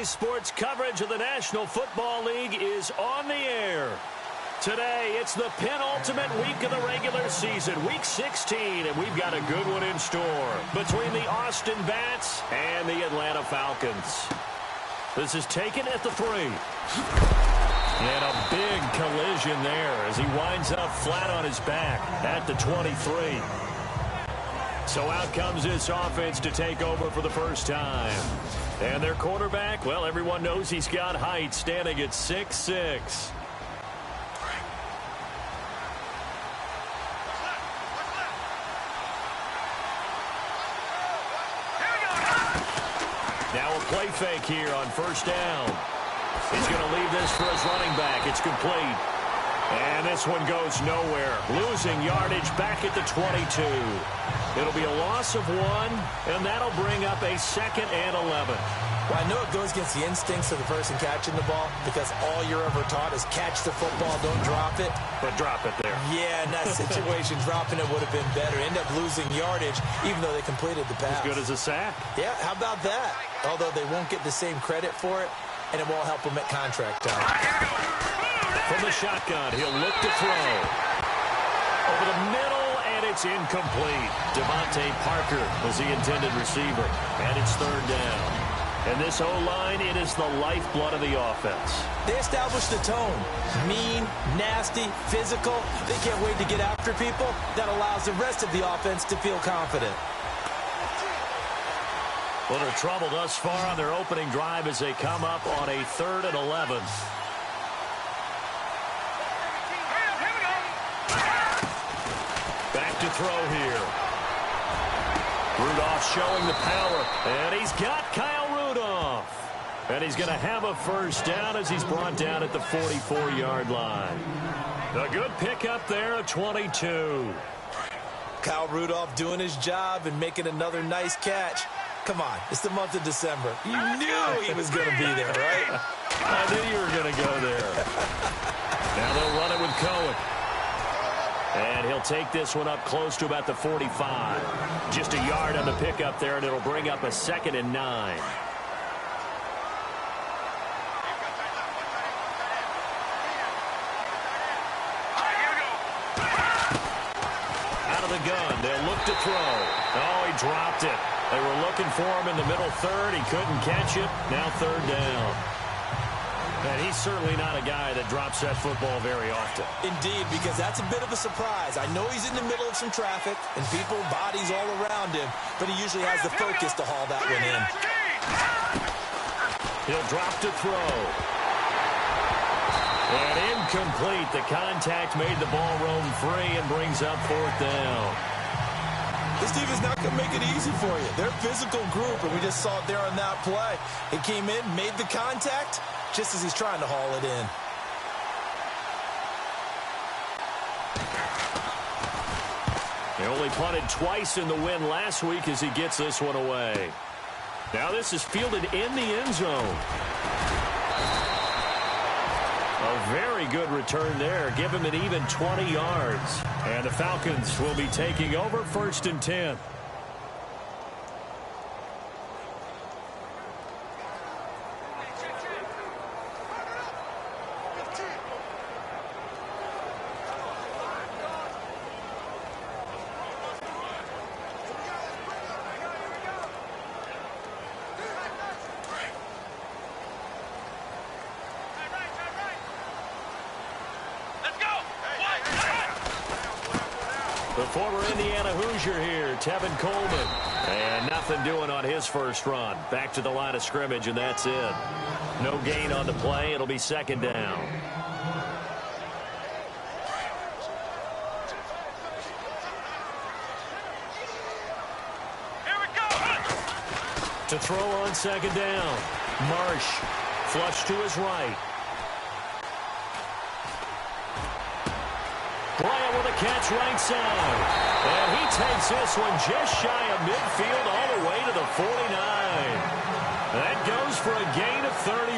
Sports coverage of the National Football League is on the air. Today, it's the penultimate week of the regular season, Week 16, and we've got a good one in store between the Austin Bats and the Atlanta Falcons. This is taken at the 3. And a big collision there as he winds up flat on his back at the 23. So out comes this offense to take over for the first time. And their quarterback, well, everyone knows he's got height, standing at 6'6". Now a play fake here on first down. He's going to leave this for his running back. It's complete. And this one goes nowhere. Losing yardage back at the 22. It'll be a loss of 1, and that'll bring up a 2nd and 11. Well, I know it goes against the instincts of the person catching the ball because all you're ever taught is catch the football, don't drop it. But drop it there. Yeah, in that situation, dropping it would have been better. End up losing yardage, even though they completed the pass. As good as a sack. Yeah, how about that? Although they won't get the same credit for it, and it won't help them at contract time. From the shotgun, he'll look to throw. Over the middle, and it's incomplete. Devontae Parker was the intended receiver, and it's 3rd down. And this O-line, it is the lifeblood of the offense. They established the tone. Mean, nasty, physical. They can't wait to get after people. That allows the rest of the offense to feel confident. Little trouble thus far on their opening drive as they come up on a 3rd and 11. Back to throw here. Rudolph showing the power, and he's got Kyle Rudolph. And he's going to have a first down as he's brought down at the 44-yard line. A good pickup there of 22. Kyle Rudolph doing his job and making another nice catch. Come on, it's the month of December. You knew he was going to be there, right? I knew you were going to go there. Now they'll run it with Cohen. And he'll take this one up close to about the 45. Just a yard on the pickup there, and it'll bring up a 2nd and 9. Out of the gun, they'll look to throw. Oh, he dropped it. They were looking for him in the middle 3rd. He couldn't catch it. Now 3rd down. And he's certainly not a guy that drops that football very often. Indeed, because that's a bit of a surprise. I know he's in the middle of some traffic and people, bodies all around him, but he usually has the focus to haul that one in. He'll drop to throw. And incomplete. The contact made the ball roam free and brings up 4th down. This team is not going to make it easy for you. They're a physical group, and we just saw it there on that play. He came in, made the contact, just as he's trying to haul it in. They only punted twice in the win last week as he gets this one away. Now this is fielded in the end zone. A very good return there. Give him an even 20 yards. And the Falcons will be taking over 1st and 10. The former Indiana Hoosier here, Tevin Coleman. And nothing doing on his first run. Back to the line of scrimmage, and that's it. No gain on the play. It'll be 2nd down. Here we go. To throw on 2nd down. Marsh, flush to his right. Bryant with a catch right side. And he takes this one just shy of midfield all the way to the 49. That goes for a gain of 31.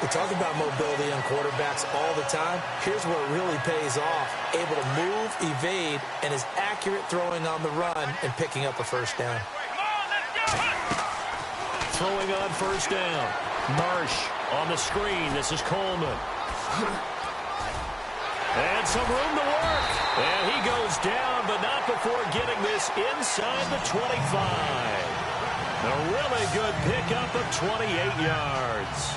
We talk about mobility on quarterbacks all the time. Here's where it really pays off. Able to move, evade, and is accurate throwing on the run and picking up a first down. throwing on first down. Marsh on the screen. This is Coleman. And some room to work. And he goes down, but not before getting this inside the 25. A really good pickup of 28 yards.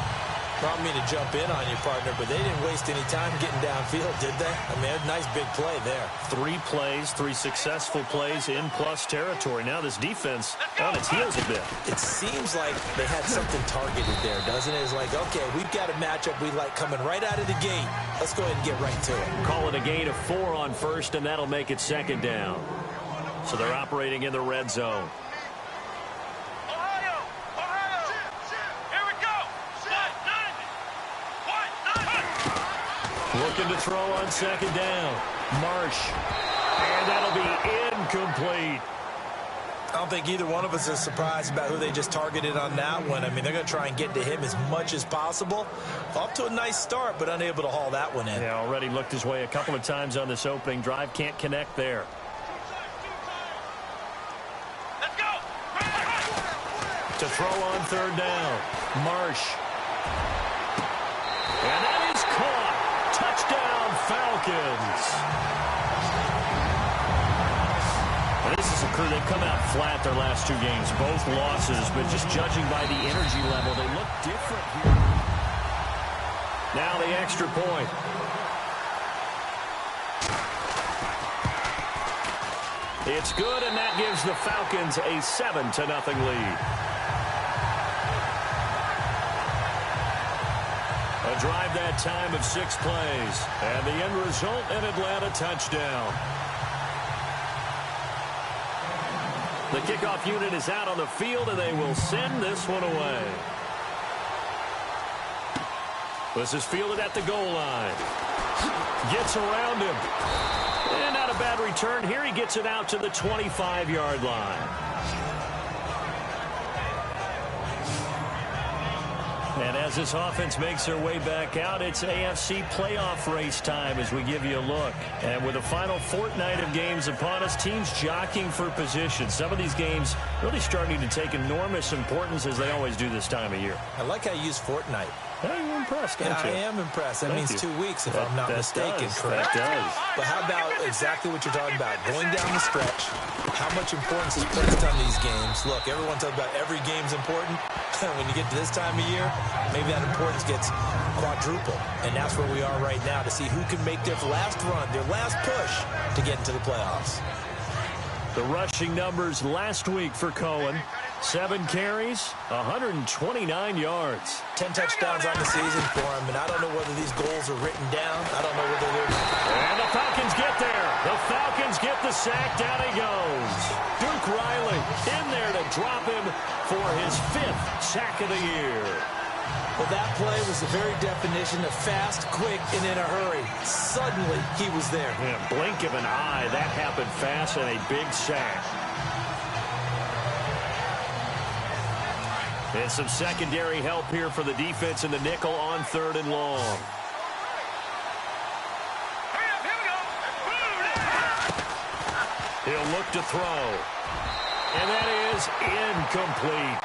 I don't mean to jump in on you, partner, but they didn't waste any time getting downfield, did they? I mean, a nice big play there. 3 plays, 3 successful plays in plus territory. Now this defense on its heels a bit. It seems like they had something targeted there, doesn't it? It's like, okay, we've got a matchup we like coming right out of the gate. Let's go ahead and get right to it. Call it a gain of 4 on first, and that'll make it second down. So they're operating in the red zone. Looking to throw on second down. Marsh. And that'll be incomplete. I don't think either one of us is surprised about who they just targeted on that one. I mean, they're going to try and get to him as much as possible. Off to a nice start, but unable to haul that one in. Yeah, already looked his way a couple of times on this opening drive. Can't connect there. Let's go. To throw on third down. Marsh. And that is caught. Touchdown, Falcons. This is a crew. They've come out flat their last 2 games, both losses, but just judging by the energy level, they look different here. Now the extra point. It's good, and that gives the Falcons a 7-0 lead. A drive that time of 6 plays. And the end result, an Atlanta touchdown. The kickoff unit is out on the field, and they will send this one away. This is fielded at the goal line. Gets around him. And not a bad return. Here he gets it out to the 25-yard line. And as this offense makes their way back out, it's AFC playoff race time as we give you a look. And with the final fortnight of games upon us, teams jockeying for position. Some of these games really starting to take enormous importance as they always do this time of year. I like how you use fortnight. Hey, you're impressed, don't you? I am impressed. That means 2 weeks, if I'm not mistaken, correct? That does. But how about exactly what you're talking about? Going down the stretch, how much importance is placed on these games? Look, everyone talks about every game's important. When you get to this time of year, maybe that importance gets quadrupled. And that's where we are right now to see who can make their last run, their last push to get into the playoffs. The rushing numbers last week for Cohen. 7 carries, 129 yards. 10 touchdowns on the season for him, and I don't know whether these goals are written down. I don't know whether they're... And the Falcons get there. The Falcons get the sack. Down he goes. Duke Riley in there to drop him for his 5th sack of the year. Well, that play was the very definition of fast, quick, and in a hurry. Suddenly, he was there. In a blink of an eye, that happened fast, and a big sack. And some secondary help here for the defense in the nickel on 3rd and long. He'll look to throw. And that is incomplete.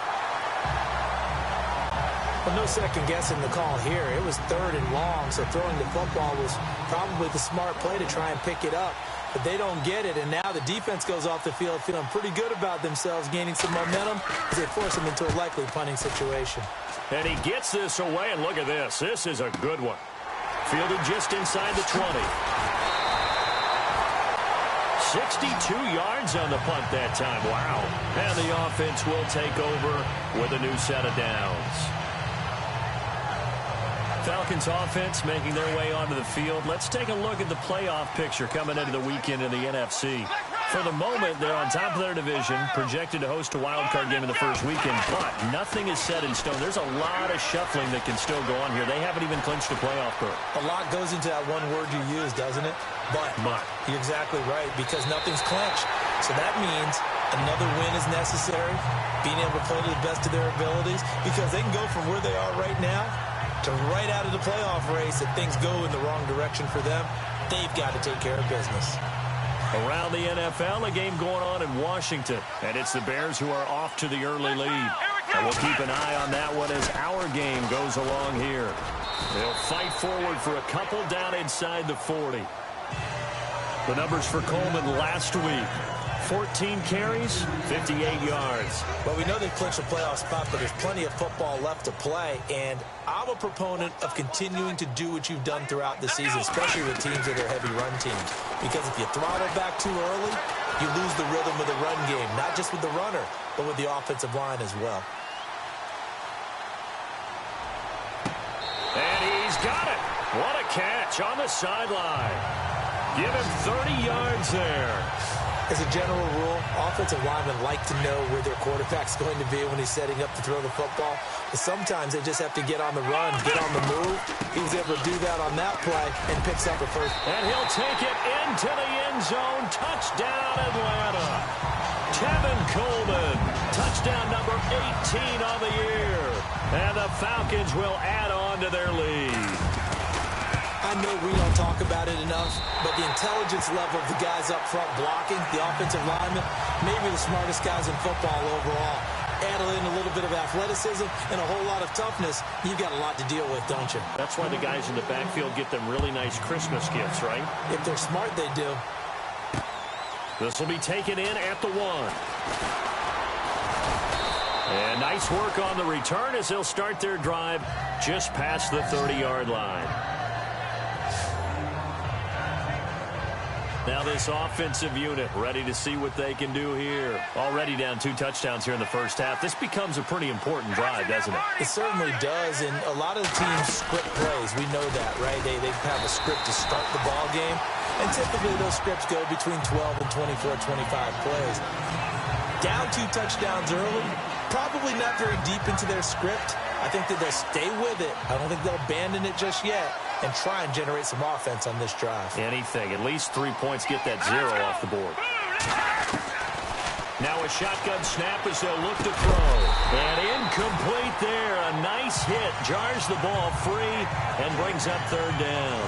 Well, no second guessing the call here. It was 3rd and long, so throwing the football was probably the smart play to try and pick it up. But they don't get it, and now the defense goes off the field feeling pretty good about themselves, gaining some momentum as they force them into a likely punting situation. And he gets this away, and look at this. This is a good one. Fielded just inside the 20. 62 yards on the punt that time. Wow. And the offense will take over with a new set of downs. Falcons offense making their way onto the field. Let's take a look at the playoff picture coming into the weekend in the NFC. For the moment, they're on top of their division, projected to host a wild card game in the first weekend, but nothing is set in stone. There's a lot of shuffling that can still go on here. They haven't even clinched a playoff berth. A lot goes into that one word you use, doesn't it? But. You're exactly right, because nothing's clinched. So that means another win is necessary, being able to play to the best of their abilities, because they can go from where they are right now to right out of the playoff race. If things go in the wrong direction for them, they've got to take care of business. Around the NFL, a game going on in Washington, and it's the Bears who are off to the early lead. And we'll keep an eye on that one as our game goes along here. They'll fight forward for a couple down inside the 40. The numbers for Coleman last week. 14 carries, 58 yards. Well, we know they clinched a playoff spot, but there's plenty of football left to play, and I'm a proponent of continuing to do what you've done throughout the season, especially with teams that are heavy run teams. Because if you throttle back too early, you lose the rhythm of the run game, not just with the runner, but with the offensive line as well. And he's got it. What a catch on the sideline. Give him 30 yards there. As a general rule, offensive linemen like to know where their quarterback's going to be when he's setting up to throw the football. But sometimes they just have to get on the run, get on the move. He was able to do that on that play and picks up a first. And he'll take it into the end zone. Touchdown, Atlanta. Tevin Coleman. Touchdown number 18 on the year. And the Falcons will add on to their lead. I know we don't talk about it enough, but the intelligence level of the guys up front blocking, the offensive linemen, maybe the smartest guys in football overall. Add in a little bit of athleticism and a whole lot of toughness, you've got a lot to deal with, don't you? That's why the guys in the backfield get them really nice Christmas gifts, right? If they're smart, they do. This will be taken in at the 1. And nice work on the return as they'll start their drive just past the 30-yard line. Now this offensive unit ready to see what they can do here. Already down 2 touchdowns here in the first half. This becomes a pretty important drive, doesn't it? It certainly does, and a lot of the teams script plays. We know that, right? They have a script to start the ball game, and typically those scripts go between 12 and 24, 25 plays. Down 2 touchdowns early, probably not very deep into their script. I think that they'll stay with it. I don't think they'll abandon it just yet and try and generate some offense on this drive. Anything. At least 3 points, get that 0 off the board. Now a shotgun snap as they'll look to throw. And incomplete there. A nice hit. Jars the ball free and brings up 3rd down.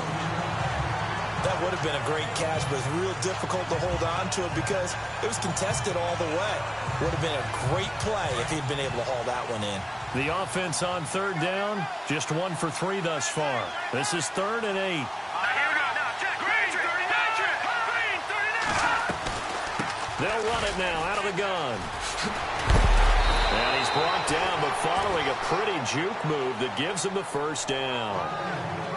That would have been a great catch, but it's real difficult to hold on to it because it was contested all the way. Would have been a great play if he'd been able to haul that one in. The offense on 3rd down, just 1 for 3 thus far. This is 3rd and 8. They'll run it now out of the gun. And he's brought down, but following a pretty juke move that gives him the 1st down.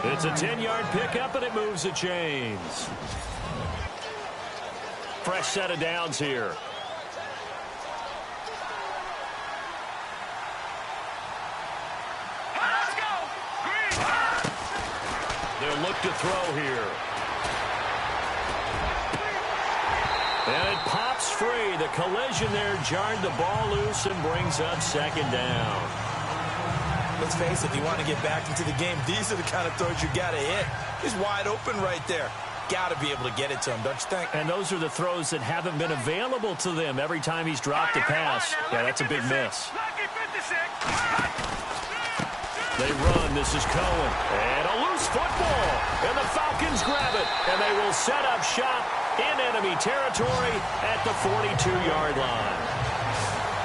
It's a 10-yard pickup, and it moves the chains. Fresh set of downs here. They'll look to throw here. And it pops free. The collision there jarred the ball loose and brings up 2nd down. Let's face it, if you want to get back into the game, these are the kind of throws you got to hit. He's wide open right there. Got to be able to get it to him, don't you think? And those are the throws that haven't been available to them every time he's dropped a pass. Yeah, that's a big miss. They run. This is Cohen. And a loose football. And the Falcons grab it. And they will set up shop in enemy territory at the 42-yard line.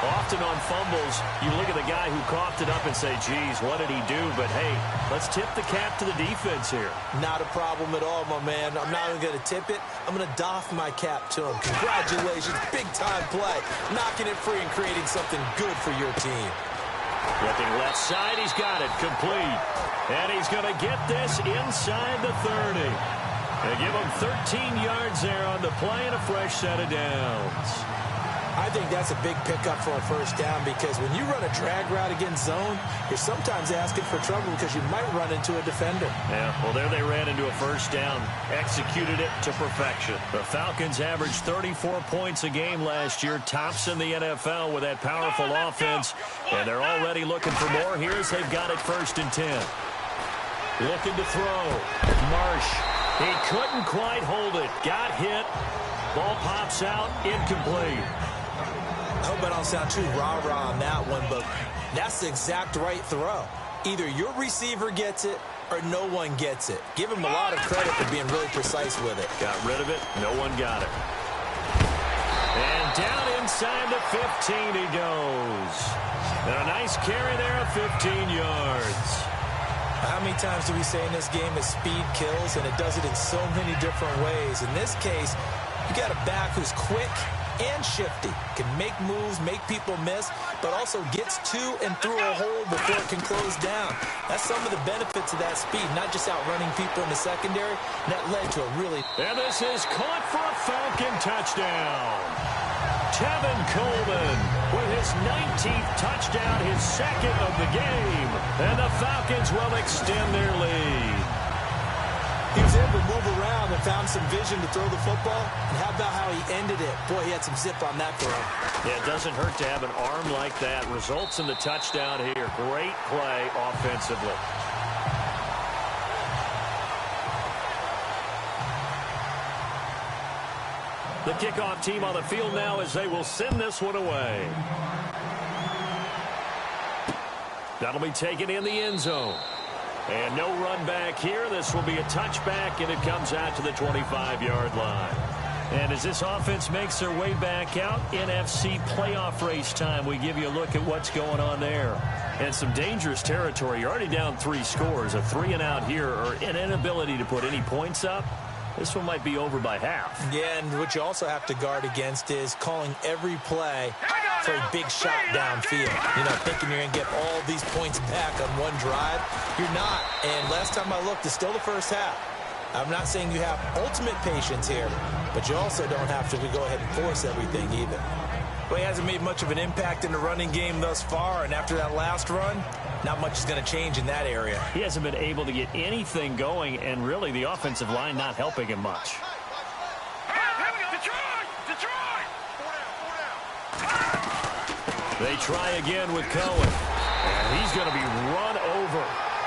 Often on fumbles, you look at the guy who coughed it up and say, geez, what did he do? But, hey, let's tip the cap to the defense here. Not a problem at all, my man. I'm not even going to tip it. I'm going to doff my cap to him. Congratulations. Big-time play. Knocking it free and creating something good for your team. Looking left side, he's got it. Complete. And he's going to get this inside the 30. They give him 13 yards there on the play and a fresh set of downs. I think that's a big pickup for a 1st down because when you run a drag route against zone, you're sometimes asking for trouble because you might run into a defender. Yeah, well, there they ran into a 1st down. Executed it to perfection. The Falcons averaged 34 points a game last year. Tops in the NFL with that powerful offense. And they're already looking for more. Here's they've got it 1st and 10. Looking to throw. Marsh. He couldn't quite hold it. Got hit. Ball pops out. Incomplete. I hope I don't sound too rah-rah on that one, but that's the exact right throw. Either your receiver gets it or no one gets it. Give him a lot of credit for being really precise with it. Got rid of it. No one got it. And down inside the 15 he goes. And a nice carry there of 15 yards. How many times do we say in this game that speed kills, and it does it in so many different ways? In this case, you got a back who's quick and shifty, can make moves, make people miss, but also gets to and through a hole before it can close down. That's some of the benefits of that speed, not just outrunning people in the secondary. That led to a really... And this is caught for a Falcon touchdown. Tevin Coleman with his 19th touchdown, his second of the game. And the Falcons will extend their lead. He was able to move around and found some vision to throw the football. And how about how he ended it? Boy, he had some zip on that throw. Yeah, it doesn't hurt to have an arm like that. Results in the touchdown here. Great play offensively. The kickoff team on the field now as they will send this one away. That'll be taken in the end zone. And no run back here. This will be a touchback, and it comes out to the 25-yard line. And as this offense makes their way back out, NFC playoff race time, we give you a look at what's going on there. And some dangerous territory. You're already down 3 scores. A 3-and-out here, or an inability to put any points up. This one might be over by half. Yeah, and what you also have to guard against is calling every play for a big shot downfield. You know, thinking you're going to get all these points back on one drive. You're not. And last time I looked, it's still the first half. I'm not saying you have ultimate patience here, but you also don't have to go ahead and force everything either. Well, he hasn't made much of an impact in the running game thus far, and after that last run, not much is going to change in that area. He hasn't been able to get anything going, and really the offensive line not helping him much. They try again with Cohen. And he's going to be run over,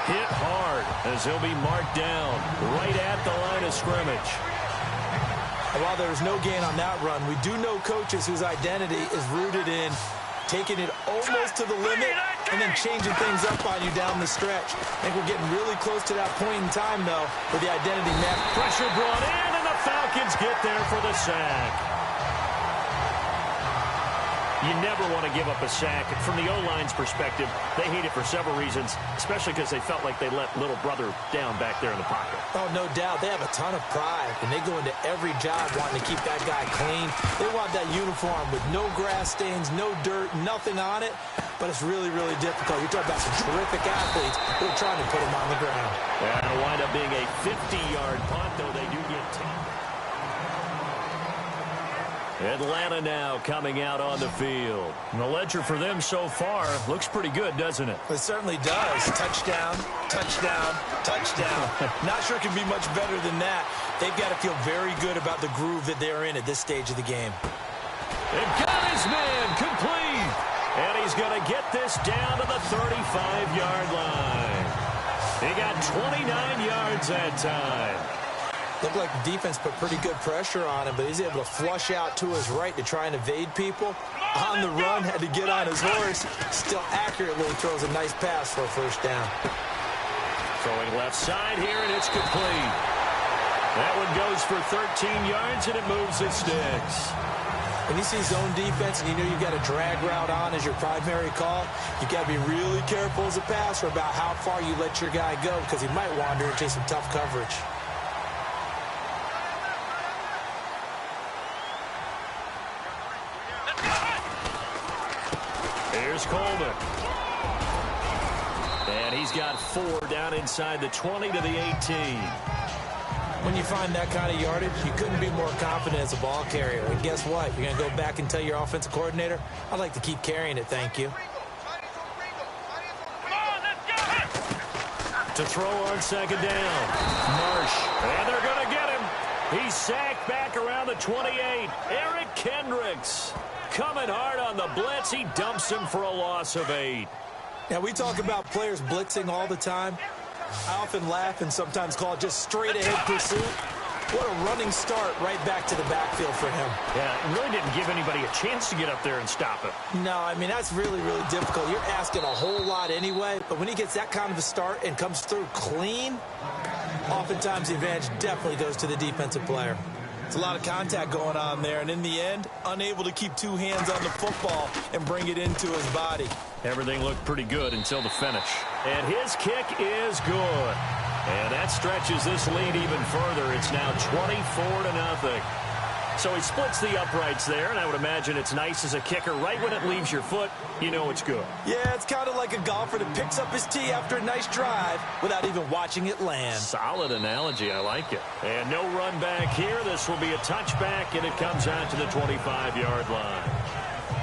hit hard, as he'll be marked down right at the line of scrimmage. And while there was no gain on that run, we do know coaches whose identity is rooted in taking it almost to the limit and then changing things up on you down the stretch. I think we're getting really close to that point in time, though, where the identity map. Pressure brought in, and the Falcons get there for the sack. You never want to give up a sack. From the O-line's perspective, they hate it for several reasons, especially because they felt like they let little brother down back there in the pocket. Oh, no doubt. They have a ton of pride, and they go into every job wanting to keep that guy clean. They want that uniform with no grass stains, no dirt, nothing on it, but it's really, really difficult. You're talking about some terrific athletes who are trying to put him on the ground. Yeah, it'll wind up being a 50-yard punt, though they do get 10. Atlanta now coming out on the field. And the ledger for them so far looks pretty good, doesn't it? It certainly does. Touchdown, touchdown, touchdown. Not sure it can be much better than that. They've got to feel very good about the groove that they're in at this stage of the game. They've got his man complete. And he's going to get this down to the 35-yard line. He got 29 yards that time. Looked like the defense put pretty good pressure on him, but he's able to flush out to his right to try and evade people. On the run, had to get on his horse. Still accurately throws a nice pass for a first down. Throwing left side here, and it's complete. That one goes for 13 yards, and it moves the sticks. When you see zone defense and you know you've got a drag route on as your primary call, you've got to be really careful as a passer about how far you let your guy go because he might wander into some tough coverage. Here's Coleman. And he's got 4 down inside the 20 to the 18. When you find that kind of yardage, you couldn't be more confident as a ball carrier. And guess what? You're going to go back and tell your offensive coordinator, I'd like to keep carrying it, thank you. To throw on second down. Marsh. And they're going to get him. He's sacked back around the 28. Eric Kendricks coming hard on the blitz. He dumps him for a loss of 8. Now, we talk about players blitzing all the time. I often laugh and sometimes call it just straight-ahead pursuit. What a running start right back to the backfield for him. Yeah, it really didn't give anybody a chance to get up there and stop it. No, I mean, that's really, really difficult. You're asking a whole lot anyway, but when he gets that kind of a start and comes through clean, oftentimes the advantage definitely goes to the defensive player. It's a lot of contact going on there, and in the end, unable to keep 2 hands on the football and bring it into his body. Everything looked pretty good until the finish. And his kick is good. And that stretches this lead even further. It's now 24-0. So he splits the uprights there, and I would imagine it's nice as a kicker. Right when it leaves your foot, you know it's good. Yeah, it's kind of like a golfer that picks up his tee after a nice drive without even watching it land. Solid analogy. I like it. And no run back here. This will be a touchback, and it comes out to the 25-yard line.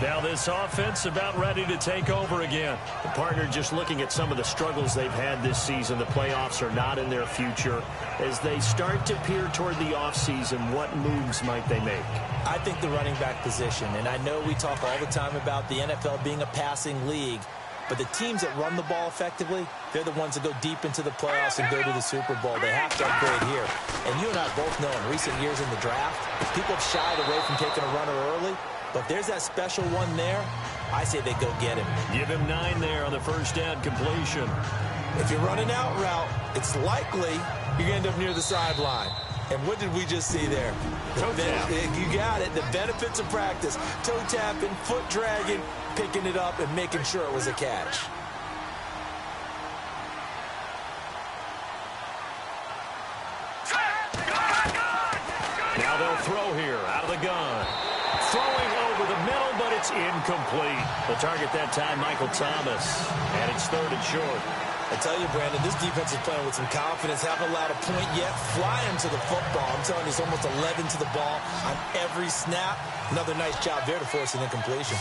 Now this offense about ready to take over again. The partner just looking at some of the struggles they've had this season. The playoffs are not in their future. As they start to peer toward the offseason, what moves might they make? I think the running back position, and I know we talk all the time about the NFL being a passing league, but the teams that run the ball effectively, they're the ones that go deep into the playoffs and go to the Super Bowl. They have to upgrade here. And you and I both know in recent years in the draft, people have shied away from taking a runner early. But if there's that special one there, I say they go get him. Give him 9 there on the first down completion. If you're running out route, it's likely you're going to end up near the sideline. And what did we just see there? Toe tap. You got it. The benefits of practice. Toe tapping, foot dragging, picking it up, and making sure it was a catch. Now they'll throw here out of the gun. Throwing over the middle, but it's incomplete. The target that time, Michael Thomas. And it's 3rd and short. I tell you, Brandon, this defense is playing with some confidence. Haven't allowed a point yet. Flying to the football. I'm telling you, it's almost 11 to the ball on every snap. Another nice job there to force an incompletion.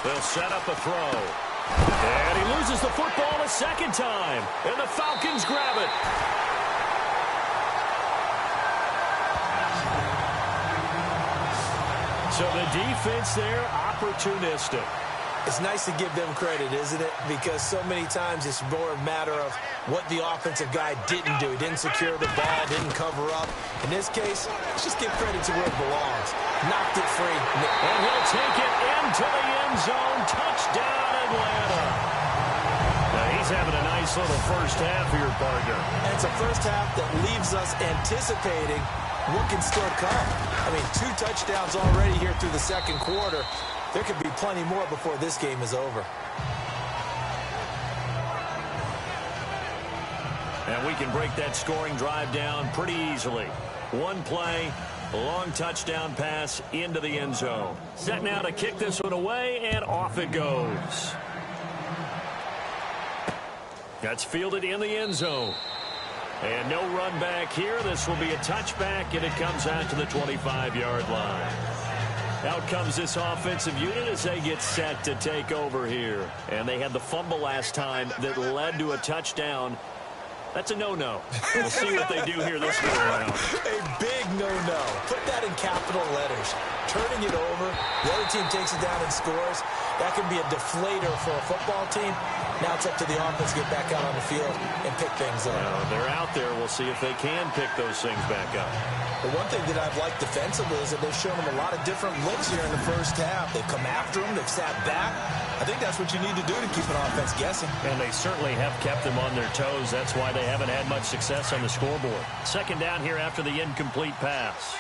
They'll set up a throw. And he loses the football a second time. And the Falcons grab it. So the defense there, opportunistic. It's nice to give them credit, isn't it? Because so many times it's more a matter of what the offensive guy didn't do. He didn't secure the ball, didn't cover up. In this case, let's just give credit to where it belongs. Knocked it free. And he'll take it into the end zone. Touchdown, Atlanta. Now he's having a nice little first half here, partner. And it's a first half that leaves us anticipating what can still come. I mean, 2 touchdowns already here through the second quarter. There could be plenty more before this game is over. And we can break that scoring drive down pretty easily. One play, a long touchdown pass into the end zone. Set now to kick this one away, and off it goes. That's fielded in the end zone. And no run back here. This will be a touchback, and it comes out to the 25-yard line. Out comes this offensive unit as they get set to take over here. And they had the fumble last time that led to a touchdown. That's a no-no. We'll see what they do here this go around. A big no-no. Put that in capital letters. Turning it over, the other team takes it down and scores. That can be a deflator for a football team. Now it's up to the offense to get back out on the field and pick things up. They're out there. We'll see if they can pick those things back up. The one thing that I've liked defensively is that they've shown them a lot of different looks here in the first half. They've come after them. They've sat back. I think that's what you need to do to keep an offense guessing. And they certainly have kept them on their toes. That's why they haven't had much success on the scoreboard. Second down here after the incomplete pass.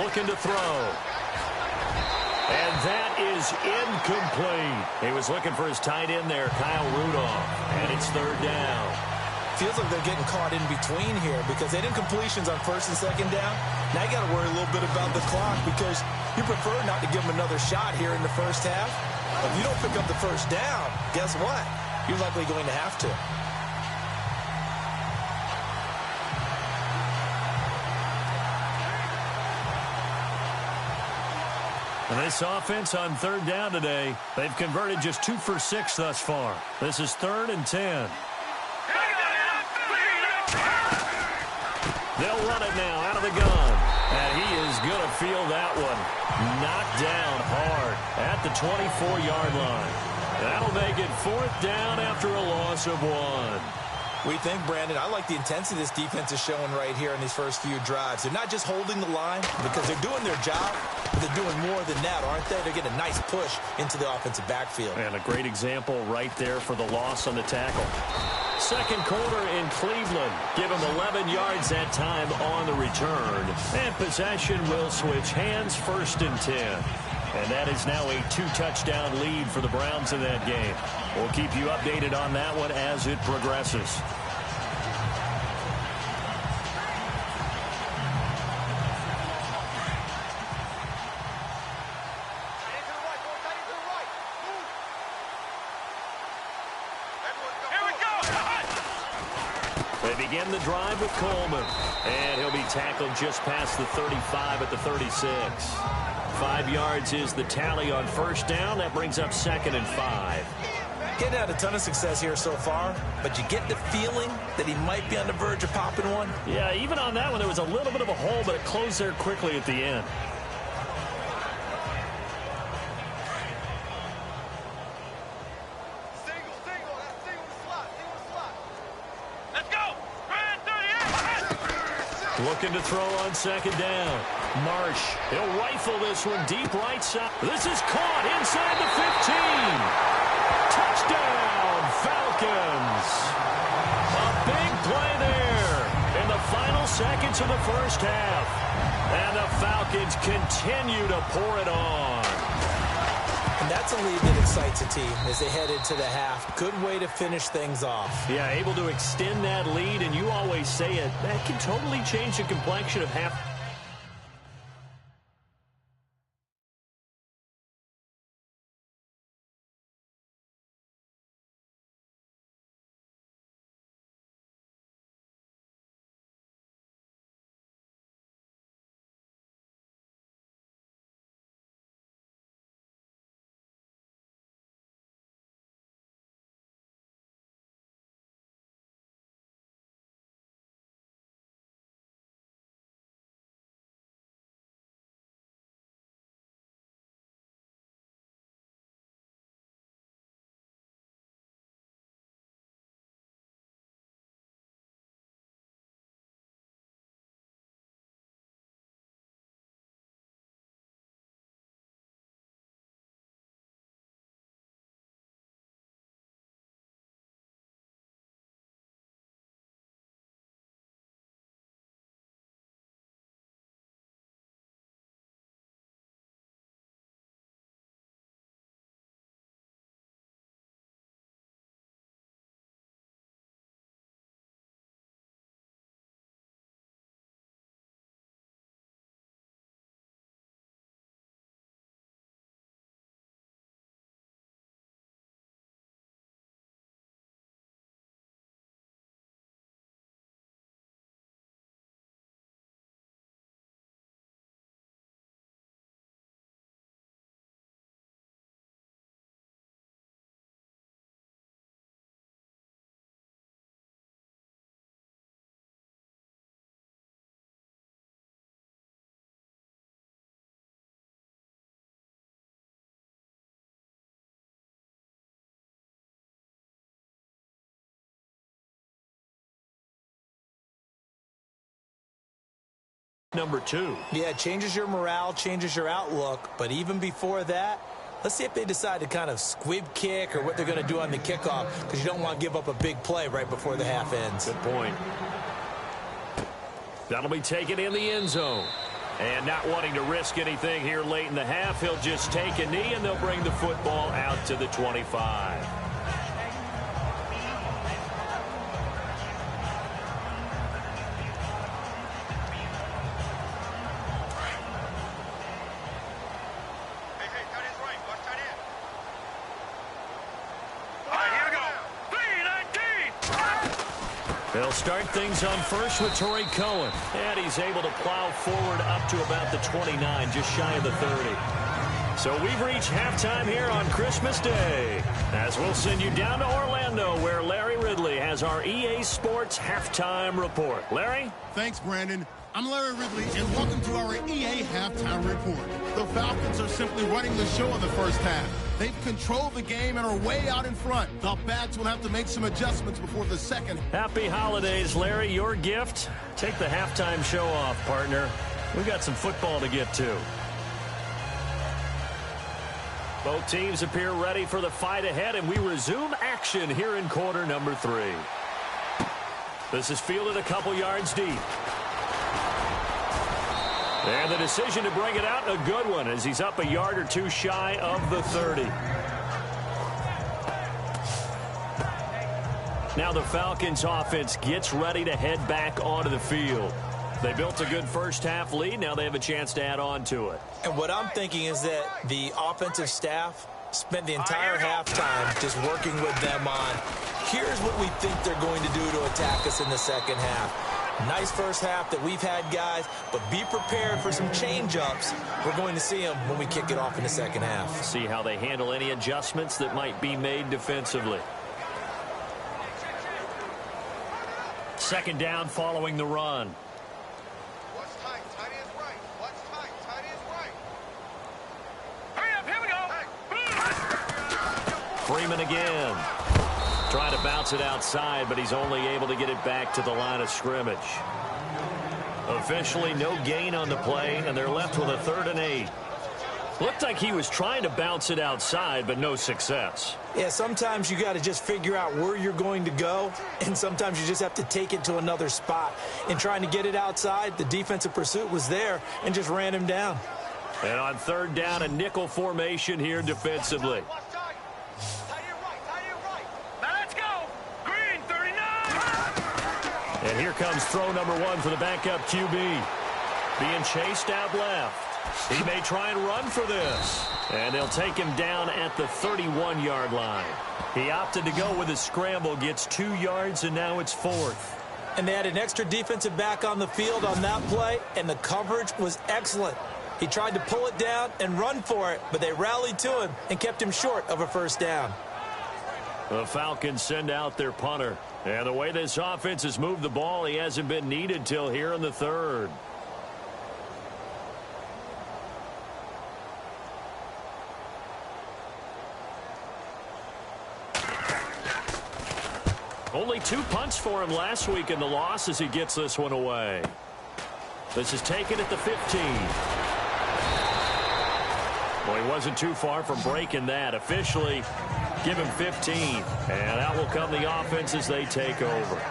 Looking to throw. And that is incomplete. He was looking for his tight end there, Kyle Rudolph. And it's 3rd down. Feels like they're getting caught in between here because they didn't completions on 1st and 2nd down. Now you got to worry a little bit about the clock because you prefer not to give them another shot here in the first half. If you don't pick up the first down, guess what? You're likely going to have to. And this offense on 3rd down today, they've converted just 2 for 6 thus far. This is 3rd and 10. They'll run it now out of the gun. And he is going to feel that one. Knocked down hard at the 24-yard line. That'll make it 4th down after a loss of 1. What do you think, Brandon? I like the intensity this defense is showing right here in these first few drives. They're not just holding the line because they're doing their job, but they're doing more than that, aren't they? They're getting a nice push into the offensive backfield. And a great example right there for the loss on the tackle. Second quarter in Cleveland. Give them 11 yards that time on the return. And possession will switch hands, 1st and 10. And that is now a 2-touchdown lead for the Browns in that game. We'll keep you updated on that one as it progresses. They begin the drive with Coleman. And he'll be tackled just past the 35 at the 36. 5 yards is the tally on 1st down. That brings up 2nd and 5. Getting out a ton of success here so far, but you get the feeling that he might be on the verge of popping one. Yeah, even on that one, there was a little bit of a hole, but it closed there quickly at the end. Looking to throw on 2nd down. Marsh, he'll rifle this one deep right side. This is caught inside the 15. Touchdown, Falcons. A big play there in the final seconds of the 1st half. And the Falcons continue to pour it on. And that's a lead that excites a team as they head into the half. Good way to finish things off. Yeah, able to extend that lead, and you always say it, that can totally change the complexion of half. Number 2. Yeah, it changes your morale, changes your outlook. But even before that, let's see if they decide to kind of squib kick or what they're going to do on the kickoff, because you don't want to give up a big play right before the half ends. Good point. That'll be taken in the end zone. And not wanting to risk anything here late in the half, he'll just take a knee, and they'll bring the football out to the 25. They'll start things on first with Torrey Cohen. And he's able to plow forward up to about the 29, just shy of the 30. So we've reached halftime here on Christmas Day, as we'll send you down to Orlando, where Larry Ridley has has our EA Sports Halftime Report. Larry? Thanks, Brandon. I'm Larry Ridley, and welcome to our EA Halftime Report. The Falcons are simply running the show in the first half. They've controlled the game and are way out in front. The backs will have to make some adjustments before the second. Happy holidays, Larry. Your gift? Take the halftime show off, partner. We got some football to get to. Both teams appear ready for the fight ahead, and we resume action here in quarter number 3. This is fielded a couple yards deep. And the decision to bring it out, a good one, as he's up a yard or two shy of the 30. Now the Falcons offense gets ready to head back onto the field. They built a good first-half lead. Now they have a chance to add on to it. And what I'm thinking is that the offensive staff spent the entire halftime just working with them on, here's what we think they're going to do to attack us in the second half. Nice first half that we've had, guys, but be prepared for some change-ups. We're going to see them when we kick it off in the second half. See how they handle any adjustments that might be made defensively. Second down following the run. What's tight? Tight is right. What's tight? Tight is right. Hurry up, here we go. Freeman again. Trying to bounce it outside, but he's only able to get it back to the line of scrimmage. Officially, no gain on the play, and they're left with a 3rd and 8. Looked like he was trying to bounce it outside, but no success. Yeah, sometimes you got to just figure out where you're going to go, and sometimes you just have to take it to another spot. In trying to get it outside, the defensive pursuit was there and just ran him down. And on 3rd down, a nickel formation here defensively. And here comes throw number 1 for the backup QB. Being chased out left. He may try and run for this. And they'll take him down at the 31-yard line. He opted to go with a scramble, gets 2 yards, and now it's 4th. And they had an extra defensive back on the field on that play, and the coverage was excellent. He tried to pull it down and run for it, but they rallied to him and kept him short of a first down. The Falcons send out their punter. And the way this offense has moved the ball, he hasn't been needed till here in the 3rd. Only 2 punts for him last week in the loss as he gets this one away. This is taken at the 15. Well, he wasn't too far from breaking that. Officially, give him 15. And out will come the offense as they take over.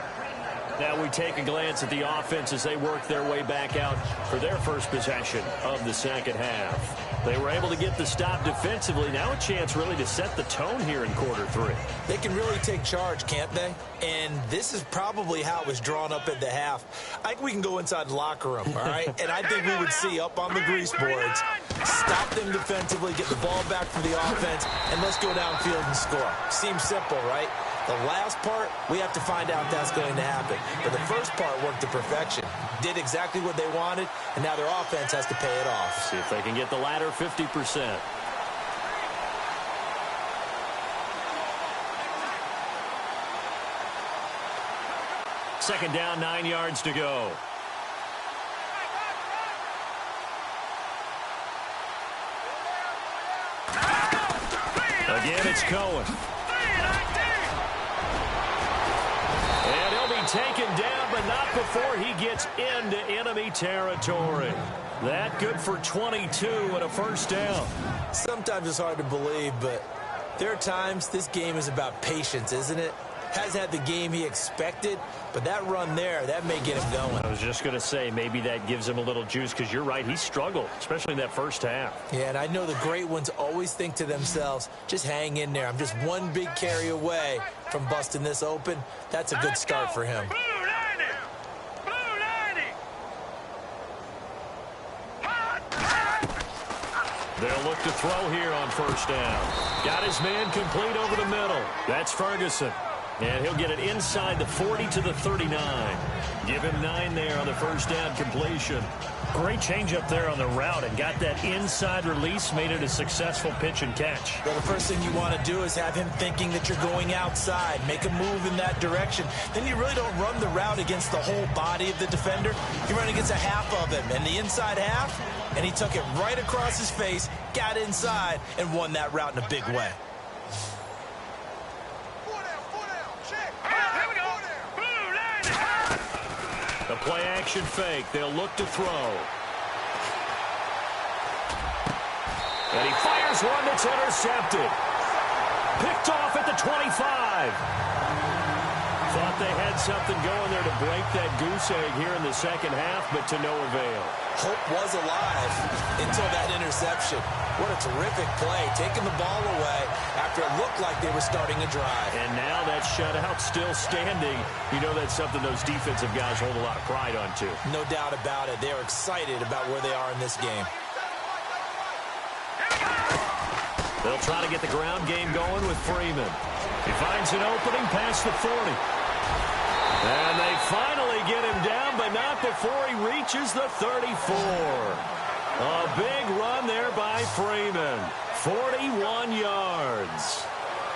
Now we take a glance at the offense as they work their way back out for their first possession of the second half. They were able to get the stop defensively. Now a chance really to set the tone here in quarter 3. They can really take charge, can't they? And this is probably how it was drawn up at the half. I think we can go inside the locker room, all right? And I think we would see up on the grease boards, stop them defensively, get the ball back from the offense, and let's go downfield and score. Seems simple, right? The last part, we have to find out if that's going to happen. But the first part worked to perfection. Did exactly what they wanted, and now their offense has to pay it off. See if they can get the latter 50%. Second down, 9 yards to go. Again, it's Cohen. And he'll be taken down, but not before he gets into enemy territory. That good for 22 and a first down. Sometimes it's hard to believe, but there are times this game is about patience, isn't it? Hasn't had the game he expected, but that run there, that may get him going. I was just going to say, maybe that gives him a little juice, because you're right, he struggled, especially in that first half. Yeah, and I know the great ones always think to themselves, just hang in there. I'm just one big carry away from busting this open. That's a good start for him. They'll look to throw here on first down. Got his man complete over the middle. That's Ferguson. And he'll get it inside the 40 to the 39. Give him 9 there on the first down completion. Great change up there on the route and got that inside release, made it a successful pitch and catch. Well, the first thing you want to do is have him thinking that you're going outside, make a move in that direction. Then you really don't run the route against the whole body of the defender. You run against a half of him, and the inside half, and he took it right across his face, got inside, and won that route in a big way. The play-action fake. They'll look to throw. And he fires one that's intercepted. Picked off at the 25. Thought they had something going there to break that goose egg here in the second half, but to no avail. Hope was alive until that interception. What a terrific play, taking the ball away after it looked like they were starting a drive. And now that shutout still standing. You know that's something those defensive guys hold a lot of pride on, too. No doubt about it. They're excited about where they are in this game. They'll try to get the ground game going with Freeman. He finds an opening past the 40. And they finally get him down, but not before he reaches the 34. A big run there by Freeman. 41 yards.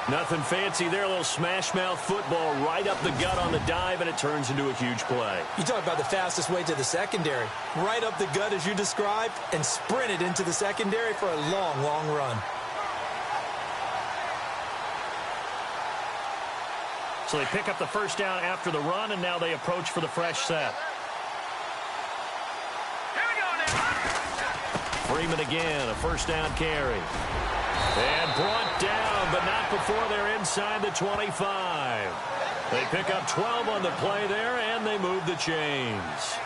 Nothing fancy there. A little smash-mouth football right up the gut on the dive, and it turns into a huge play. You talk about the fastest way to the secondary. Right up the gut as you described, and sprinted into the secondary for a long, long run. So they pick up the first down after the run, and now they approach for the fresh set. Freeman again, a first down carry. And brought down, but not before they're inside the 25. They pick up 12 on the play there, and they move the chains.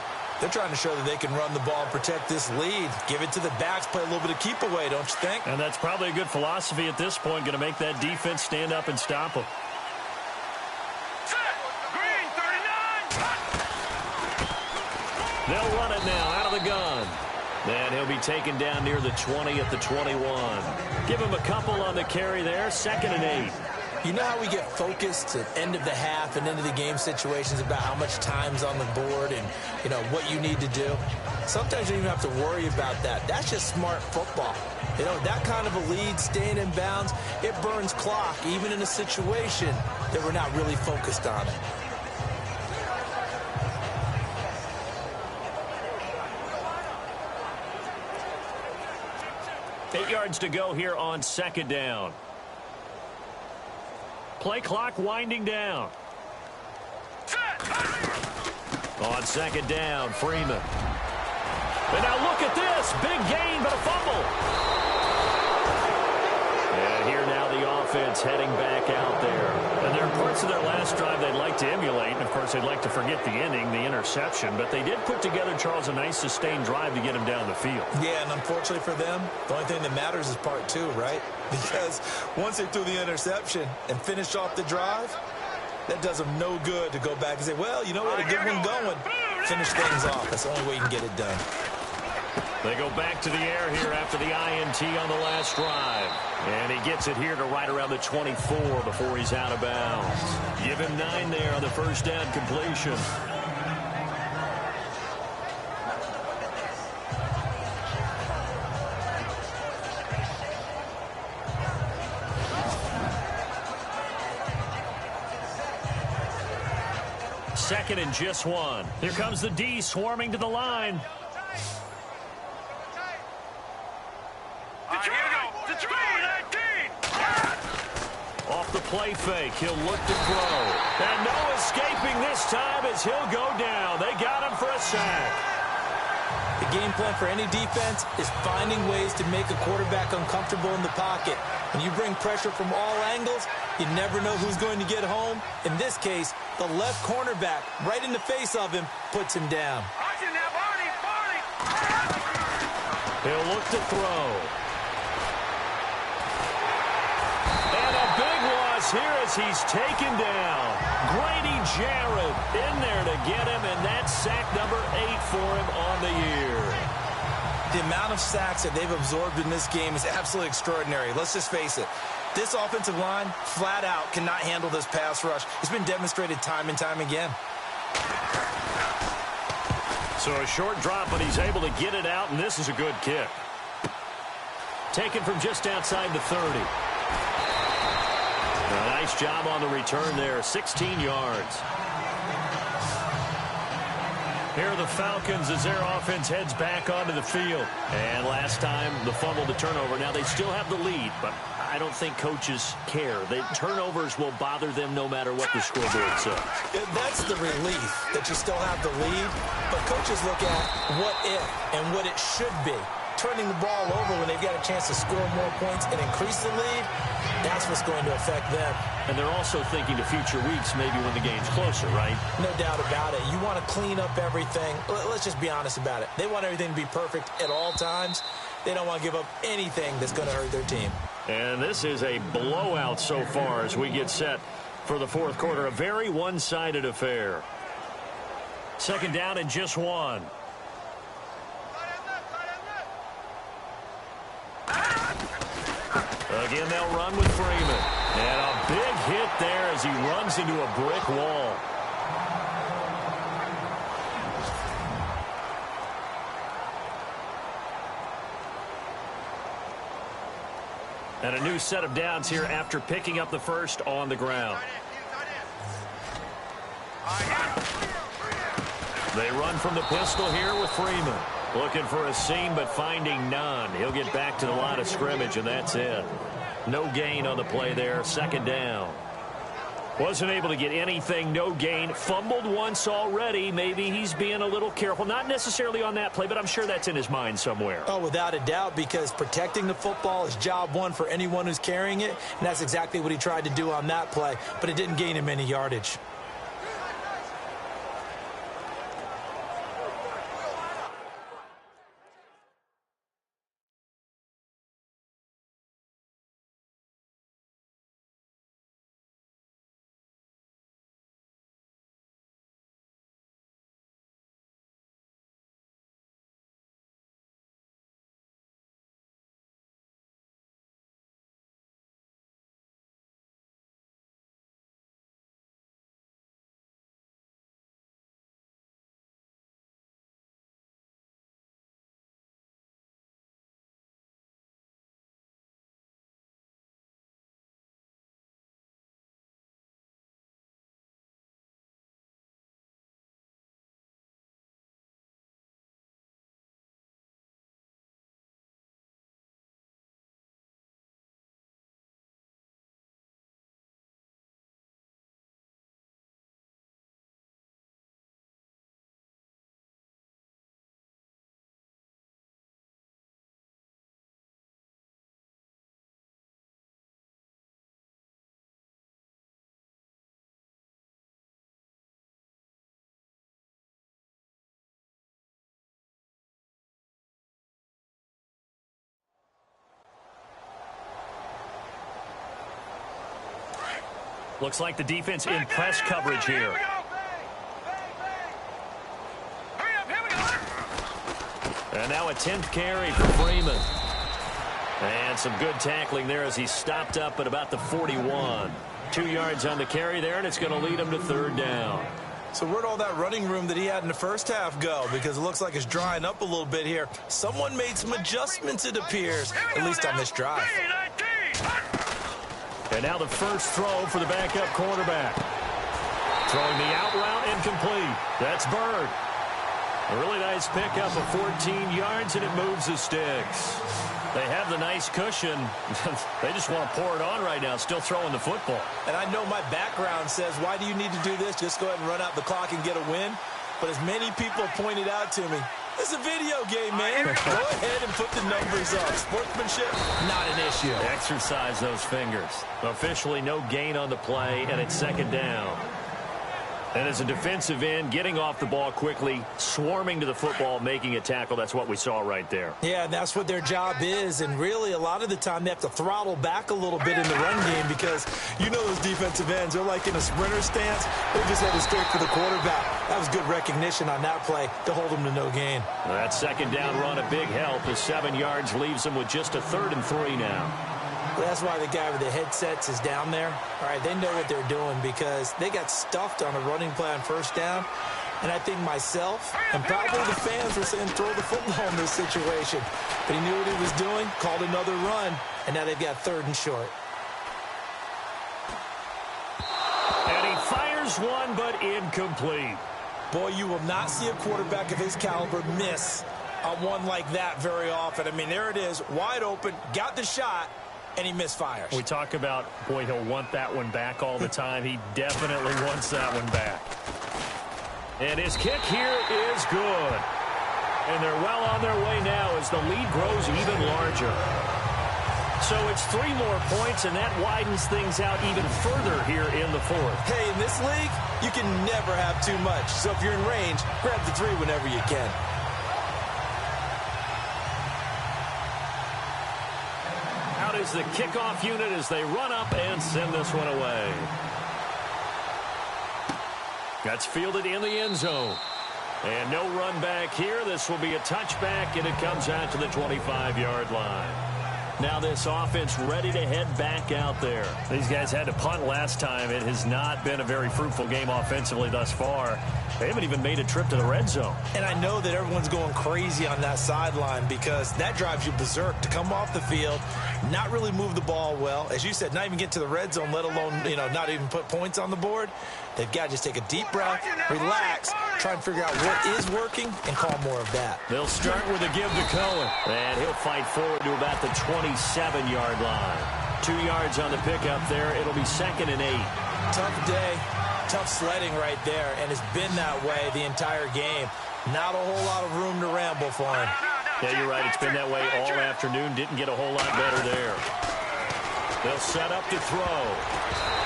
They're trying to show that they can run the ball and protect this lead. Give it to the backs, play a little bit of keep away, don't you think? And that's probably a good philosophy at this point, going to make that defense stand up and stop them. They'll run it now out of the gun. And he'll be taken down near the 20 at the 21. Give him a couple on the carry there. 2nd and 8. You know how we get focused at end of the half and end of the game situations about how much time's on the board and, you know, what you need to do? Sometimes you don't even have to worry about that. That's just smart football. You know, that kind of a lead, staying in bounds, it burns clock, even in a situation that we're not really focused on it. 8 yards to go here on 2nd down. Play clock winding down. On 2nd down, Freeman. And now look at this. Big gain, but a fumble. And here now the offense heading back out there. And there are parts of their last drive they'd like to emulate. And, of course, they'd like to forget the inning, the interception. But they did put together, Charles, a nice sustained drive to get him down the field. Yeah, and unfortunately for them, the only thing that matters is part 2, right? Because once they threw the interception and finished off the drive, that does them no good to go back and say, well, you know, we had a good one going. Finish things off. That's the only way you can get it done. They go back to the air here after the INT on the last drive. And he gets it here to right around the 24 before he's out of bounds. Give him 9 there on the first down completion. Second and just 1. Here comes the D swarming to the line. Off the play fake, he'll look to throw. And no escaping this time as he'll go down. They got him for a sack. The game plan for any defense is finding ways to make a quarterback uncomfortable in the pocket. When you bring pressure from all angles, you never know who's going to get home. In this case, the left cornerback, right in the face of him, puts him down. He'll look to throw. And a big loss here as he's taken down. Grady Jarrett in there to get him, and that's sack number 8 for him on the year. The amount of sacks that they've absorbed in this game is absolutely extraordinary. Let's just face it. This offensive line, flat out, cannot handle this pass rush. It's been demonstrated time and time again. So a short drop, but he's able to get it out, and this is a good kick. Taken from just outside the 30. A nice job on the return there, 16 yards. Here are the Falcons as their offense heads back onto the field. And last time, the fumble to turnover. Now, they still have the lead, but I don't think coaches care. The turnovers will bother them no matter what the scoreboard says. That's the relief that you still have the lead, but coaches look at what if and what it should be. Turning the ball over when they've got a chance to score more points and increase the lead, that's what's going to affect them. And they're also thinking to future weeks, maybe when the game's closer, right? No doubt about it. You want to clean up everything. Let's just be honest about it. They want everything to be perfect at all times. They don't want to give up anything that's going to hurt their team. And this is a blowout so far as we get set for the fourth quarter. A very one-sided affair. Second down and just one. Again, they'll run with Freeman. And a big hit there as he runs into a brick wall. And a new set of downs here after picking up the first on the ground. They run from the pistol here with Freeman. Looking for a seam, but finding none. He'll get back to the line of scrimmage, and that's it. No gain on the play there. Second down. Wasn't able to get anything. No gain. Fumbled once already. Maybe he's being a little careful. Not necessarily on that play, but I'm sure that's in his mind somewhere. Oh, without a doubt, because protecting the football is job one for anyone who's carrying it, and that's exactly what he tried to do on that play, but it didn't gain him any yardage. Looks like the defense in press coverage here. And now a 10th carry for Freeman. And some good tackling there as he stopped up at about the 41. 2 yards on the carry there, and it's going to lead him to third down. So where'd all that running room that he had in the first half go? Because it looks like it's drying up a little bit here. Someone made some adjustments, it appears, at least on this drive. And now the first throw for the backup quarterback. Throwing the out route incomplete. That's Bird. A really nice pickup of 14 yards, and it moves the sticks. They have the nice cushion. They just want to pour it on right now, still throwing the football. And I know my background says, why do you need to do this? Just go ahead and run out the clock and get a win. But as many people pointed out to me, it's a video game, man. Go ahead and put the numbers up. Sportsmanship, not an issue. Exercise those fingers. Officially no gain on the play, and it's second down. And as a defensive end, getting off the ball quickly, swarming to the football, making a tackle, that's what we saw right there. Yeah, and that's what their job is. And really, a lot of the time, they have to throttle back a little bit in the run game because you know those defensive ends, they're like in a sprinter stance. They just headed straight for the quarterback. That was good recognition on that play to hold them to no gain. That second down run, a big help as 7 yards leaves them with just a 3rd and 3 now. Well, that's why the guy with the headsets is down there. All right, they know what they're doing because they got stuffed on a running play on first down. And I think myself and probably the fans were saying throw the football in this situation. But he knew what he was doing, called another run, and now they've got 3rd and short. And he fires one, but incomplete. Boy, you will not see a quarterback of his caliber miss on one like that very often. I mean, there it is, wide open, got the shot, and he misfires. We talk about, boy, he'll want that one back all the time. He definitely wants that one back. And his kick here is good. And they're well on their way now as the lead grows even larger. So it's 3 more points, and that widens things out even further here in the 4th. Hey, in this league, you can never have too much. So if you're in range, grab the 3 whenever you can. Out is the kickoff unit as they run up and send this one away. That's fielded in the end zone. And no run back here. This will be a touchback, and it comes out to the 25-yard line. Now this offense ready to head back out there. These guys had to punt last time. It has not been a very fruitful game offensively thus far. They haven't even made a trip to the red zone. And I know that everyone's going crazy on that sideline because that drives you berserk to come off the field, not really move the ball well. As you said, not even get to the red zone, let alone, not even put points on the board. They've got to just take a deep breath, relax, try and figure out what is working, and call more of that. They'll start with a give to Cohen. And he'll fight forward to about the 27-yard line. 2 yards on the pickup there. It'll be 2nd and 8. Tough day, tough sledding right there, and it's been that way the entire game. Not a whole lot of room to ramble for him. Yeah, you're right. It's been that way all afternoon. Didn't get a whole lot better there. They'll set up to throw.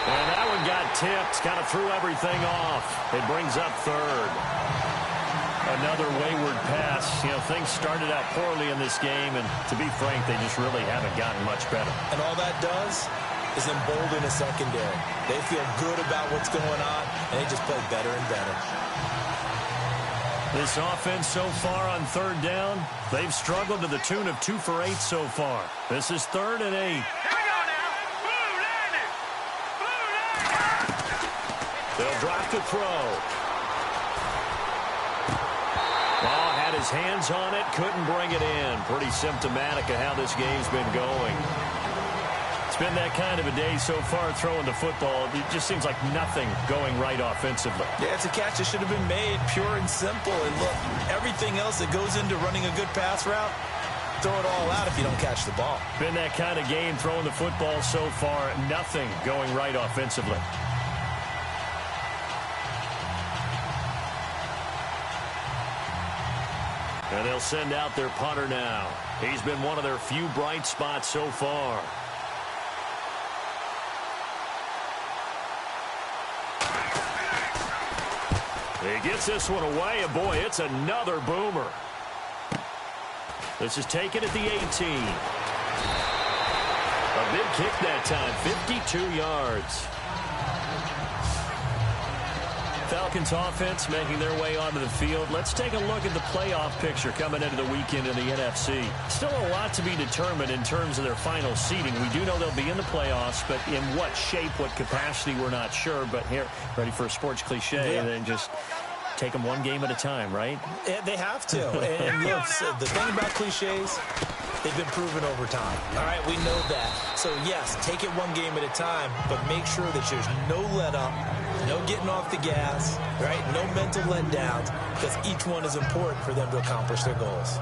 And that one got tipped. Kind of threw everything off. It brings up 3rd. Another wayward pass. Things started out poorly in this game, and to be frank, they just really haven't gotten much better. And all that does is embolden a secondary. They feel good about what's going on, and they just play better and better. This offense so far on 3rd down, they've struggled to the tune of 2 for 8 so far. This is 3rd and 8. They'll drop to throw. Oh, had his hands on it, couldn't bring it in. Pretty symptomatic of how this game's been going. It's been that kind of a day so far throwing the football. It just seems like nothing going right offensively. Yeah, it's a catch that should have been made, pure and simple. And look, everything else that goes into running a good pass route, throw it all out if you don't catch the ball. Been that kind of game throwing the football so far, nothing going right offensively. And they'll send out their punter now. He's been one of their few bright spots so far. He gets this one away, and boy, it's another boomer. This is taken at the 18. A big kick that time, 52 yards. Falcons offense making their way onto the field. Let's take a look at the playoff picture coming into the weekend in the NFC. Still a lot to be determined in terms of their final seeding. We do know they'll be in the playoffs, but in what shape, what capacity, we're not sure. But here, ready for a sports cliche, then just take them one game at a time, right? Yeah, they have to. And look, the thing about cliches, they've been proven over time. All right, we know that. So, yes, take it one game at a time, but make sure that there's no let-up, no getting off the gas, right? No mental letdowns, because each one is important for them to accomplish their goals.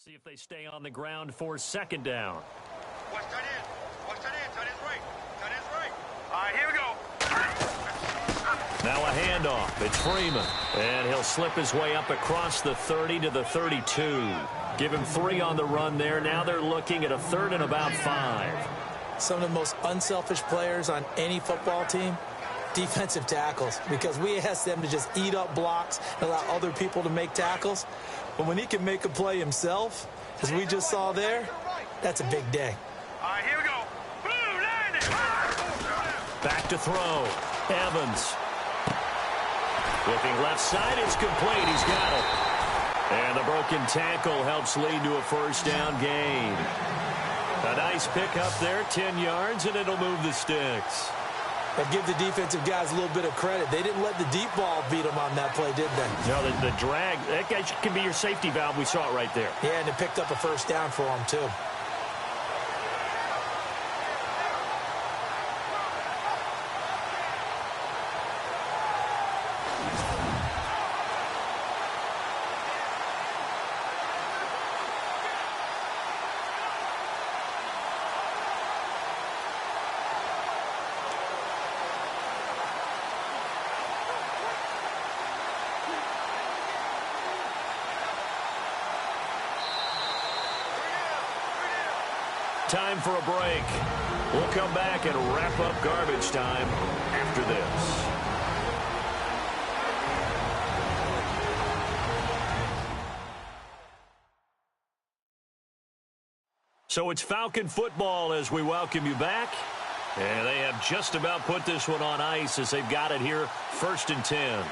See if they stay on the ground for second down. Watch tight end. Watch tight end. Tight end's right. Tight end's right. All right, here we go. Now a handoff. It's Freeman. And he'll slip his way up across the 30 to the 32. Give him 3 on the run there. Now they're looking at a 3rd and about 5. Some of the most unselfish players on any football team, defensive tackles, because we ask them to just eat up blocks and allow other people to make tackles. But when he can make a play himself, as we just saw there, that's a big day. All right, here we go. Boom, landed. Back to throw. Evans. Looking left side, it's complete. He's got it. And the broken tackle helps lead to a first down gain. A nice pickup there, 10 yards, and it'll move the sticks. But give the defensive guys a little bit of credit. They didn't let the deep ball beat them on that play, did they? No, the drag, that guy can be your safety valve. We saw it right there. Yeah, and it picked up a first down for them, too. Time for a break. We'll come back and wrap up garbage time after this. So it's Falcon football as we welcome you back. And they have just about put this one on ice as they've got it here, 1st and 10.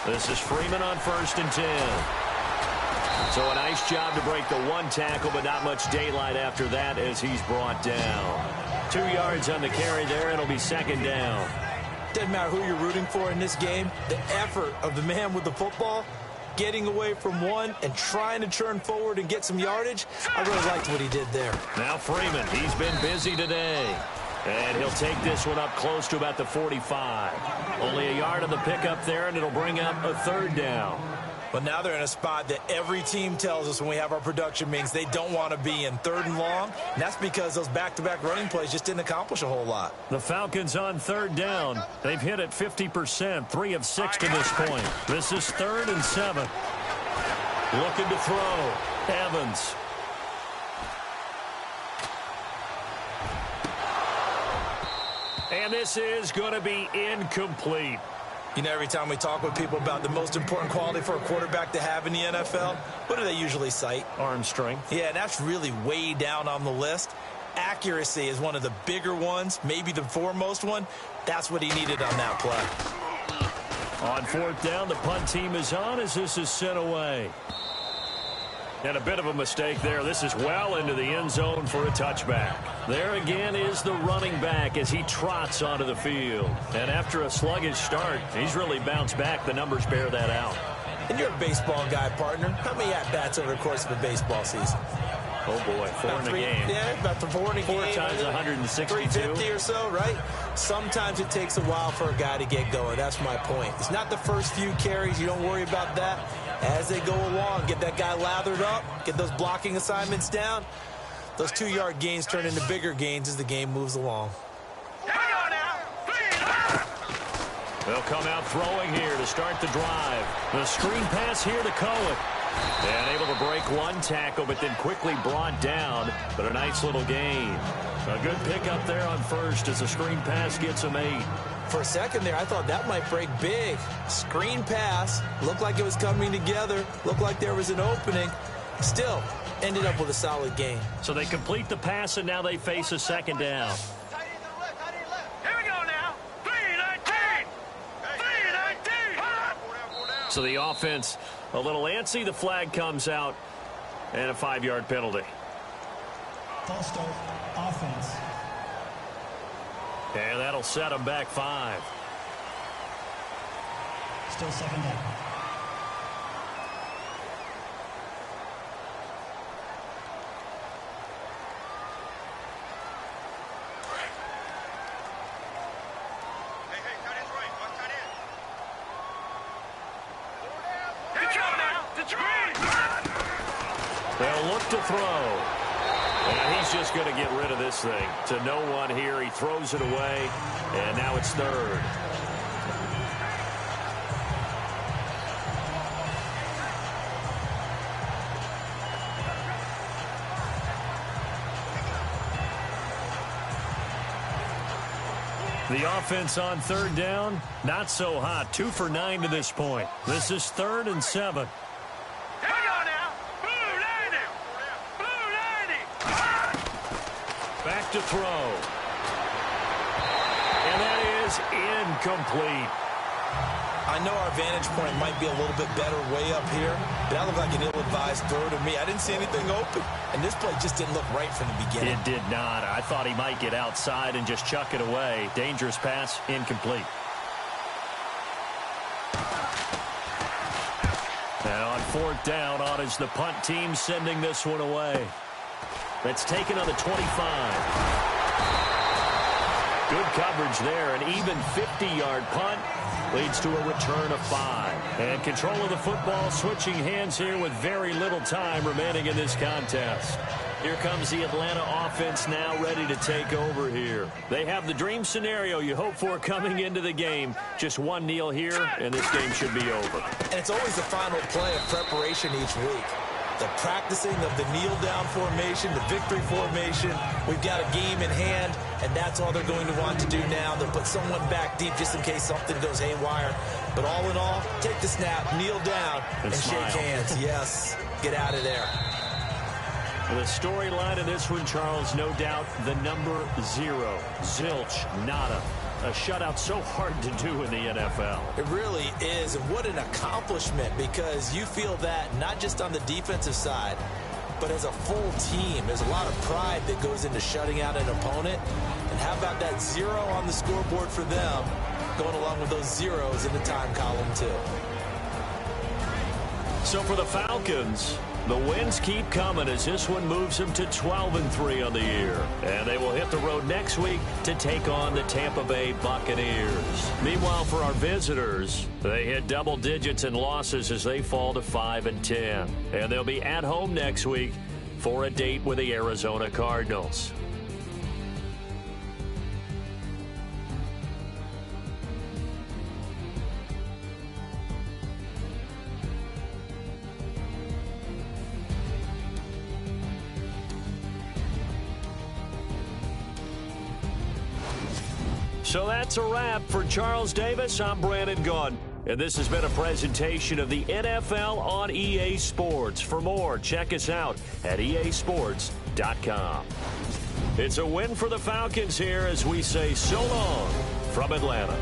This is Freeman on 1st and 10. So a nice job to break the 1 tackle, but not much daylight after that as he's brought down. 2 yards on the carry there. It'll be 2nd down. Doesn't matter who you're rooting for in this game. The effort of the man with the football, getting away from one and trying to turn forward and get some yardage, I really liked what he did there. Now Freeman, he's been busy today. And he'll take this one up close to about the 45. Only a yard on the pickup there, and it'll bring up a 3rd down. But now they're in a spot that every team tells us when we have our production meetings they don't want to be in, 3rd and long. And that's because those back-to-back running plays just didn't accomplish a whole lot. The Falcons on 3rd down. They've hit it 50%, 3 of 6 to this point. This is 3rd and 7. Looking to throw. Evans. And this is going to be incomplete. You know, every time we talk with people about the most important quality for a quarterback to have in the NFL, what do they usually cite? Arm strength. Yeah, that's really way down on the list. Accuracy is one of the bigger ones, maybe the foremost one. That's what he needed on that play. On 4th down, the punt team is on as this is sent away. And a bit of a mistake there. This is well into the end zone for a touchback. There again is the running back as he trots onto the field. And after a sluggish start, he's really bounced back. The numbers bear that out. And you're a baseball guy, partner. How many at-bats over the course of a baseball season? Oh, boy, 4 in a game. Yeah, about 4 in a game. 4 times 162. 350 or so, right? Sometimes it takes a while for a guy to get going. That's my point. It's not the first few carries. You don't worry about that. As they go along, get that guy lathered up, get those blocking assignments down. Those 2-yard gains turn into bigger gains as the game moves along. They'll come out throwing here to start the drive. The screen pass here to Cohen. And able to break 1 tackle, but then quickly brought down. But a nice little gain. A good pickup there on 1st as the screen pass gets him 8. For a second there, I thought that might break big. Screen pass. Looked like it was coming together. Looked like there was an opening. Still, ended up with a solid gain. So they complete the pass, and now they face a 2nd down. Here we go now. 3-19. 3-19. So the offense a little antsy. The flag comes out, and a 5-yard penalty. False start, offense. And that'll set them back 5. Still 2nd down. They'll look to throw. And he's just going to get rid of this thing. To no one here. He throws it away. And now it's third. The offense on third down, not so hot. 2 for 9 to this point. This is 3rd and 7. Back to throw. And that is incomplete. I know our vantage point might be a little bit better way up here, but that looked like an ill-advised throw to me. I didn't see anything open, and this play just didn't look right from the beginning. It did not. I thought he might get outside and just chuck it away. Dangerous pass, incomplete. And on 4th down, on is the punt team sending this one away. That's taken on the 25. Good coverage there. An even 50-yard punt leads to a return of 5. And control of the football switching hands here with very little time remaining in this contest. Here comes the Atlanta offense now ready to take over here. They have the dream scenario you hope for coming into the game. Just one kneel here, and this game should be over. And it's always the final play of preparation each week. The practicing of the kneel-down formation, the victory formation. We've got a game in hand, and that's all they're going to want to do now. They'll put someone back deep just in case something goes haywire. But all in all, take the snap, kneel down, and shake hands. Yes, get out of there. The storyline of this one, Charles, no doubt the number 0. Zilch, nada. A shutout so hard to do in the NFL. It really is, and what an accomplishment, because you feel that not just on the defensive side, but as a full team. There's a lot of pride that goes into shutting out an opponent. And how about that 0 on the scoreboard for them, going along with those zeros in the time column, too. So for the Falcons, the wins keep coming as this one moves them to 12-3 on the year. And they will hit the road next week to take on the Tampa Bay Buccaneers. Meanwhile, for our visitors, they hit double digits in losses as they fall to 5-10. And they'll be at home next week for a date with the Arizona Cardinals. So that's a wrap. For Charles Davis, I'm Brandon Gaudin. And this has been a presentation of the NFL on EA Sports. For more, check us out at easports.com. It's a win for the Falcons here as we say so long from Atlanta.